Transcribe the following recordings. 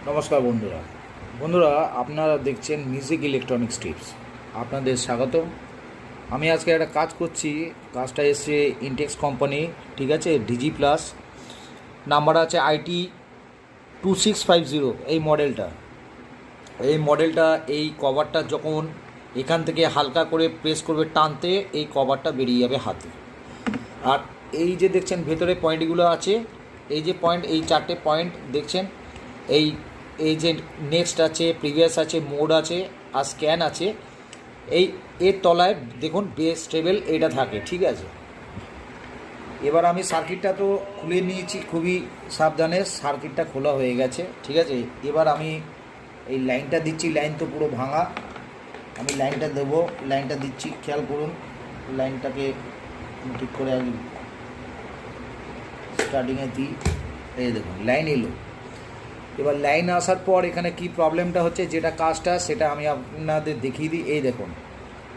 নমস্কার বন্ধুরা বন্ধুরা আপনারা দেখছেন মিউজিক ইলেকট্রনিক্স টিপস। আপনাদের স্বাগত। আমি আজকে একটা কাজ করছি। কাজটা এসছে ইনটেক্স কোম্পানি, ঠিক আছে। ডিজি প্লাস নাম্বার আছে আইটি 2650। এই মডেলটা এই কভারটা যখন এখান থেকে হালকা করে প্রেস করবে, টানতে এই কভারটা বেরিয়ে যাবে হাতে। আর এই যে দেখছেন ভেতরে পয়েন্টগুলো আছে, এই যে পয়েন্ট, এই চারটে পয়েন্ট দেখছেন, এই এই যে নেক্সট আছে, প্রিভিয়াস আছে, মোড আছে আর স্ক্যান আছে। এই এর তলায় দেখুন বেস ট্রেবেল এটা থাকে, ঠিক আছে। এবার আমি সার্কিটটা তো খুলে নিয়েছি, খুবই সাবধানে সার্কিটটা খোলা হয়ে গেছে, ঠিক আছে। এবার আমি এই লাইনটা দিচ্ছি, লাইন তো পুরো ভাঙা। আমি লাইনটা দেবো, লাইনটা দিচ্ছি, খেয়াল করুন। লাইনটাকে ঠিক করে আমি স্টার্টিংয়ে দিই, এই দেখুন লাইন এলো। এবার লাইন আসার পর এখানে কি প্রবলেমটা হচ্ছে, যেটা কাজটা সেটা আমি আপনাদের দেখিয়ে দিই। এই দেখুন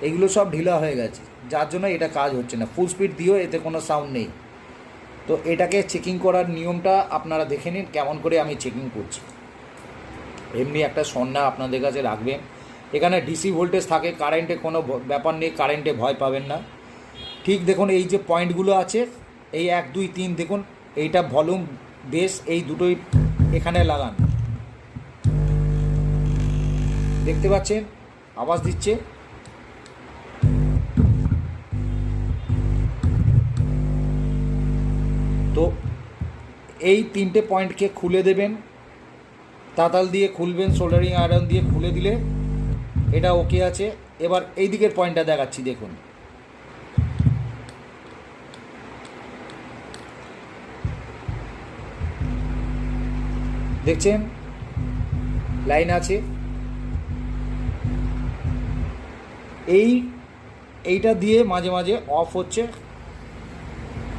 এগুলো সব ঢিলা হয়ে গেছে, যার জন্য এটা কাজ হচ্ছে না। ফুল স্পিড দিয়েও এতে কোনো সাউন্ড নেই। তো এটাকে চেকিং করার নিয়মটা আপনারা দেখে নিন কেমন করে আমি চেকিং করছি। এমনি একটা সন্না আপনাদের কাছে রাখবেন। এখানে ডিসি ভোল্টেজ থাকে, কারেন্টে কোনো ব্যাপার নেই, কারেন্টে ভয় পাবেন না। ঠিক দেখুন এই যে পয়েন্টগুলো আছে, এই 1 2 3 দেখুন, এইটা ভলিউম বেস, এই দুটোই এখানে লাগান। দেখতে পাচ্ছেন আওয়াজ দিচ্ছে। তো এই 3টে পয়েন্টকে খুলে দেবেন, তাতাল দিয়ে খুলবেন, সোল্ডারিং আয়রন দিয়ে খুলে দিলে এটা ওকে আছে। এবার এই দিকের পয়েন্টটা দেখাচ্ছি, দেখুন দেখছেন লাইন আছে। এইটা দিয়ে মাঝে মাঝে অফ হচ্ছে,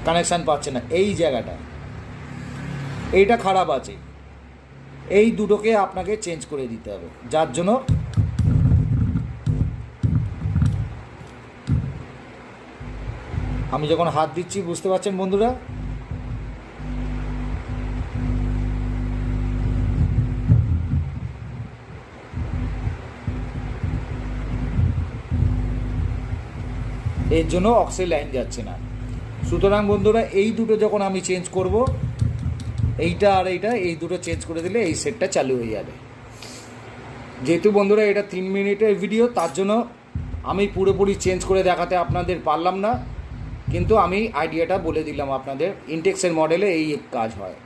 কানেকশান পাচ্ছে না এই জায়গাটা, এইটা খারাপ আছে। এই দুটোকে আপনাকে চেঞ্জ করে দিতে হবে, যার জন্য আমি যখন হাত দিচ্ছি বুঝতে পারছেন বন্ধুরা। এর জন্য অক্সিজেন লাইন যাচ্ছে না। সুতরাং বন্ধুরা এই দুটো যখন আমি চেঞ্জ করব, এইটা আর এইটা, এই দুটো চেঞ্জ করে দিলে এই সেটটা চালু হয়ে যাবে। যেহেতু বন্ধুরা এটা 3 মিনিটের ভিডিও, তার জন্য আমি পুরোপুরি চেঞ্জ করে দেখাতে আপনাদের পারলাম না, কিন্তু আমি আইডিয়াটা বলে দিলাম আপনাদের। ইনটেক্সের মডেলে এই কাজ হয়।